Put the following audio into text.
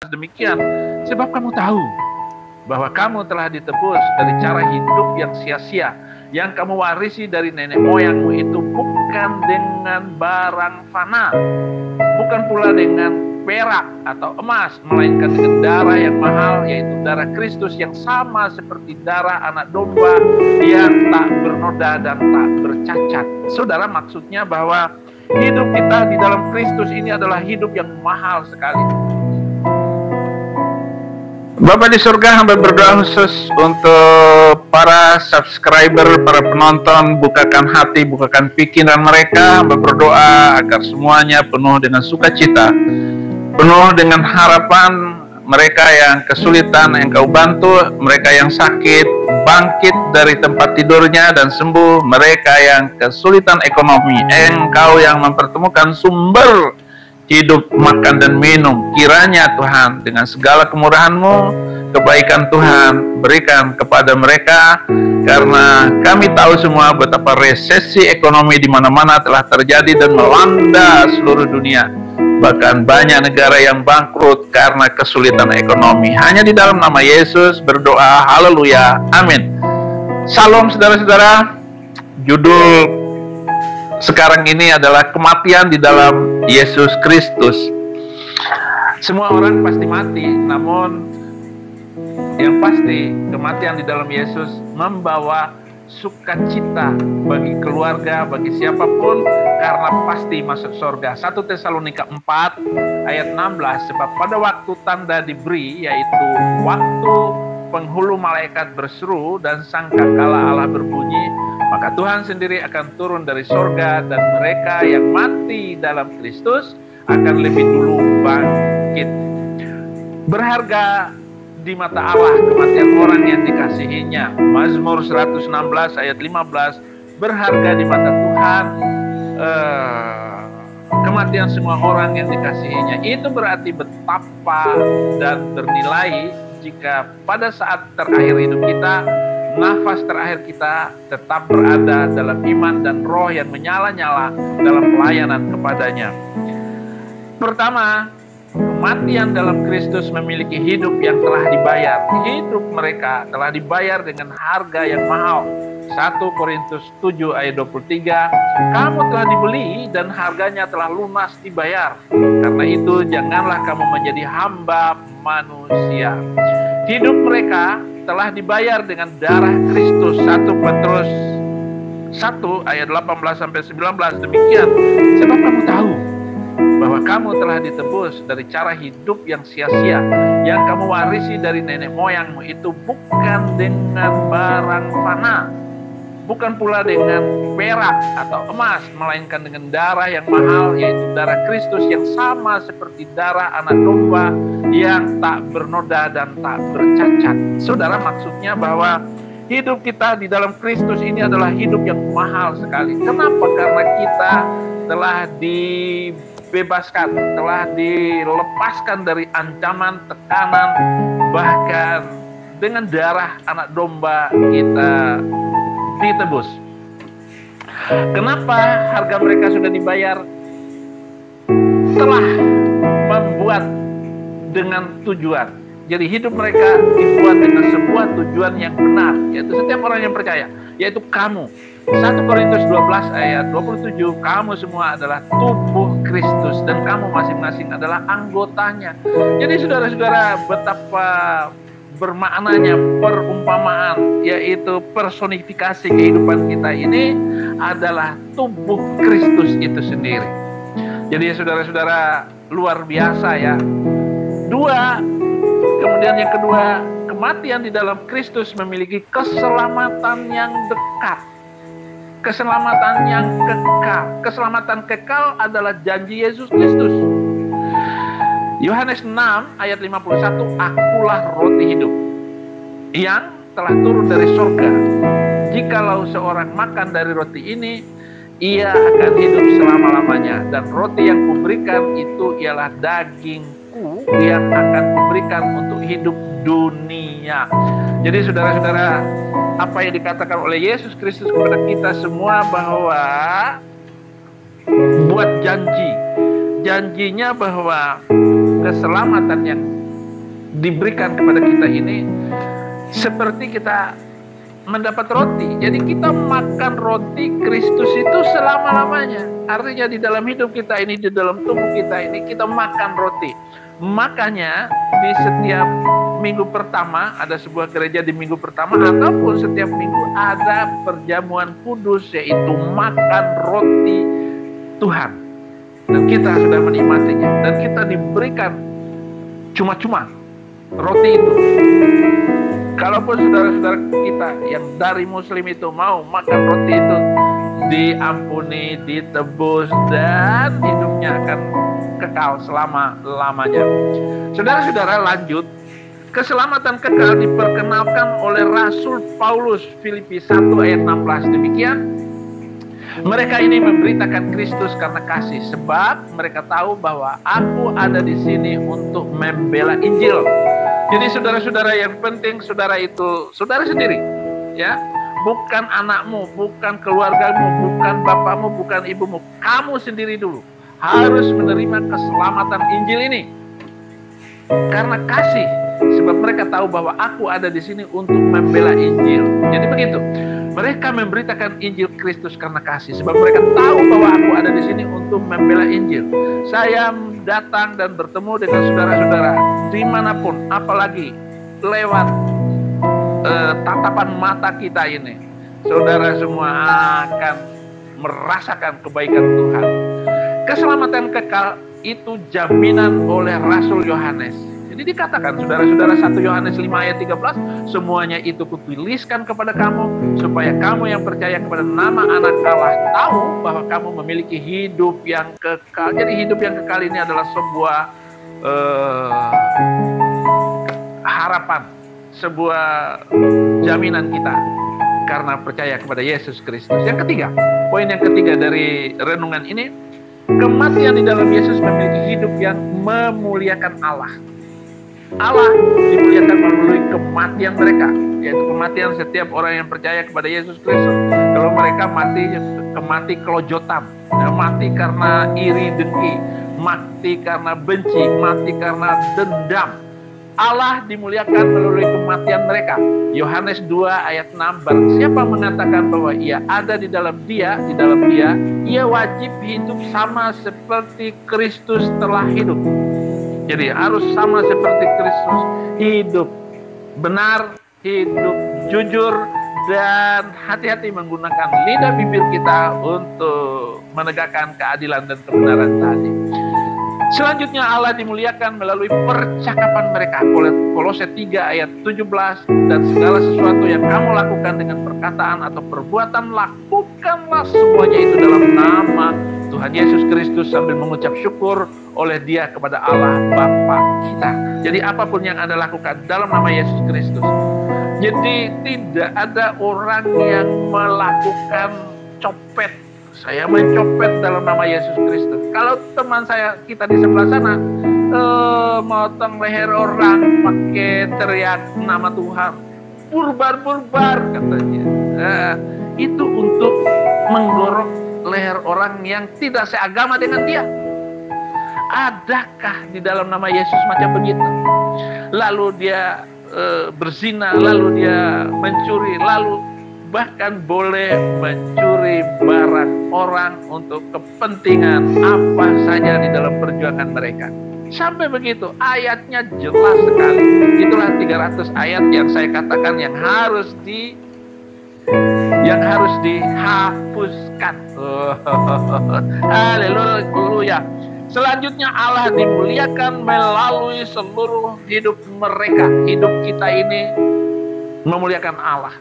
Demikian, sebab kamu tahu bahwa kamu telah ditebus dari cara hidup yang sia-sia, yang kamu warisi dari nenek moyangmu itu bukan dengan barang fana, bukan pula dengan perak atau emas, melainkan dengan darah yang mahal, yaitu darah Kristus yang sama seperti darah anak domba yang tak bernoda dan tak bercacat. Saudara, maksudnya bahwa hidup kita di dalam Kristus ini adalah hidup yang mahal sekali. Bapak di surga, hamba berdoa khusus untuk para subscriber, para penonton. Bukakan hati, bukakan pikiran mereka. Hamba berdoa agar semuanya penuh dengan sukacita, penuh dengan harapan. Mereka yang kesulitan, yang Kau bantu. Mereka yang sakit, bangkit dari tempat tidurnya dan sembuh. Mereka yang kesulitan ekonomi, Engkau yang mempertemukan sumber hidup, makan dan minum. Kiranya Tuhan dengan segala kemurahan-Mu, kebaikan Tuhan berikan kepada mereka, karena kami tahu semua betapa resesi ekonomi di mana-mana telah terjadi dan melanda seluruh dunia. Bahkan banyak negara yang bangkrut karena kesulitan ekonomi. Hanya di dalam nama Yesus berdoa, haleluya, amin. Salam saudara-saudara. Judul sekarang ini adalah kematian di dalam Yesus Kristus. Semua orang pasti mati, namun yang pasti kematian di dalam Yesus membawa sukacita bagi keluarga, bagi siapapun, karena pasti masuk surga. 1 Tesalonika 4 ayat 16, sebab pada waktu tanda diberi, yaitu waktu penghulu malaikat berseru dan sangkakala Allah berbunyi, maka Tuhan sendiri akan turun dari sorga, dan mereka yang mati dalam Kristus akan lebih dulu bangkit. Berharga di mata Allah kematian orang yang dikasihinya. Mazmur 116 ayat 15, berharga di mata Tuhan kematian semua orang yang dikasihinya. Itu berarti betapa dan bernilai jika pada saat terakhir hidup kita, nafas terakhir kita tetap berada dalam iman dan roh yang menyala-nyala dalam pelayanan kepadanya. Pertama, kematian dalam Kristus memiliki hidup yang telah dibayar. Hidup mereka telah dibayar dengan harga yang mahal. 1 Korintus 7 ayat 23, kamu telah dibeli dan harganya telah lunas dibayar. Karena itu janganlah kamu menjadi hamba manusia. Hidup mereka telah dibayar dengan darah Kristus. 1 Petrus 1 ayat 18-19, demikian, sebab kamu tahu bahwa kamu telah ditebus dari cara hidup yang sia-sia, yang kamu warisi dari nenek moyangmu itu bukan dengan barang fana, bukan pula dengan perak atau emas, melainkan dengan darah yang mahal, yaitu darah Kristus yang sama seperti darah anak domba yang tak bernoda dan tak bercacat. Saudara, maksudnya bahwa hidup kita di dalam Kristus ini adalah hidup yang mahal sekali. Kenapa? Karena kita telah dibebaskan, telah dilepaskan dari ancaman, tekanan, bahkan dengan darah anak domba kita ditebus. Kenapa harga mereka sudah dibayar? Telah membuat dengan tujuan. Jadi hidup mereka dibuat dengan sebuah tujuan yang benar, yaitu setiap orang yang percaya, yaitu kamu. 1 Korintus 12 ayat 27, kamu semua adalah tubuh Kristus dan kamu masing-masing adalah anggotanya. Jadi saudara-saudara, betapa bermaknanya perumpamaan, yaitu personifikasi kehidupan kita ini adalah tubuh Kristus itu sendiri. Jadi saudara-saudara, luar biasa ya. Kemudian yang kedua, kematian di dalam Kristus memiliki keselamatan yang dekat. Keselamatan yang kekal. Keselamatan kekal adalah janji Yesus Kristus. Yohanes 6 ayat 51, akulah roti hidup yang telah turun dari surga. Jikalau seorang makan dari roti ini, ia akan hidup selama-lamanya. Dan roti yang kuberikan itu ialah dagingku yang akan kuberikan untuk hidup dunia. Jadi saudara-saudara, apa yang dikatakan oleh Yesus Kristus kepada kita semua bahwa buat janjinya bahwa keselamatan yang diberikan kepada kita ini seperti kita mendapat roti. Jadi kita makan roti Kristus itu selama-lamanya. Artinya di dalam hidup kita ini, di dalam tubuh kita ini, kita makan roti. Makanya di setiap minggu pertama, ada sebuah gereja di minggu pertama, ataupun setiap minggu ada perjamuan kudus, yaitu makan roti Tuhan. Dan kita sudah menikmatinya. Dan kita diberikan cuma-cuma roti itu. Kalaupun saudara-saudara kita yang dari Muslim itu mau makan roti itu, diampuni, ditebus, dan hidupnya akan kekal selama-lamanya. Saudara-saudara, lanjut. Keselamatan kekal diperkenalkan oleh Rasul Paulus, Filipi 1 ayat 16. Demikian, mereka ini memberitakan Kristus karena kasih, sebab mereka tahu bahwa aku ada di sini untuk membela Injil. Jadi saudara-saudara, yang penting saudara itu saudara sendiri, ya, bukan anakmu, bukan keluargamu, bukan bapakmu, bukan ibumu. Kamu sendiri dulu harus menerima keselamatan Injil ini karena kasih, sebab mereka tahu bahwa aku ada di sini untuk membela Injil. Jadi begitu, mereka memberitakan Injil Kristus karena kasih, sebab mereka tahu bahwa aku ada di sini untuk membela Injil. Saya datang dan bertemu dengan saudara-saudara dimanapun, apalagi lewat tatapan mata kita ini, saudara semua akan merasakan kebaikan Tuhan. Keselamatan kekal itu jaminan oleh Rasul Yohanes. Jadi dikatakan, saudara-saudara, 1 Yohanes 5 ayat 13, semuanya itu kutuliskan kepada kamu, supaya kamu yang percaya kepada nama anak Allah tahu bahwa kamu memiliki hidup yang kekal. Jadi hidup yang kekal ini adalah sebuah harapan, sebuah jaminan kita karena percaya kepada Yesus Kristus. Yang ketiga, poin yang ketiga dari renungan ini, kematian di dalam Yesus memiliki hidup yang memuliakan Allah. Allah dimuliakan melalui kematian mereka, yaitu kematian setiap orang yang percaya kepada Yesus Kristus. Kalau mereka mati kelojotan, mati karena iri dengki, mati karena benci, mati karena dendam, Allah dimuliakan melalui kematian mereka. Yohanes 2 ayat 6, barang siapa mengatakan bahwa ia ada di dalam dia, ia wajib hidup sama seperti Kristus telah hidup. Jadi harus sama seperti Kristus, hidup benar, hidup jujur, dan hati-hati menggunakan lidah bibir kita untuk menegakkan keadilan dan kebenaran tadi. Selanjutnya Allah dimuliakan melalui percakapan mereka. Kolose 3 ayat 17, dan segala sesuatu yang kamu lakukan dengan perkataan atau perbuatan, lakukanlah semuanya itu dalam nama Tuhan Yesus Kristus sambil mengucap syukur oleh Dia kepada Allah Bapa kita. Jadi apapun yang Anda lakukan dalam nama Yesus Kristus. Jadi tidak ada orang yang melakukan copet, saya mencopet dalam nama Yesus Kristus. Kalau teman kita di sebelah sana motong leher orang pakai teriak nama Tuhan, burbar katanya, itu untuk menggorok leher orang yang tidak seagama dengan dia. Adakah di dalam nama Yesus macam begitu? Lalu dia berzina, lalu dia mencuri, lalu bahkan boleh mencuri barang orang untuk kepentingan apa saja di dalam perjuangan mereka. Sampai begitu, ayatnya jelas sekali. Itulah 300 ayat yang saya katakan yang harus dihapuskan. Haleluya. Selanjutnya Allah dimuliakan melalui seluruh hidup mereka. Hidup kita ini memuliakan Allah.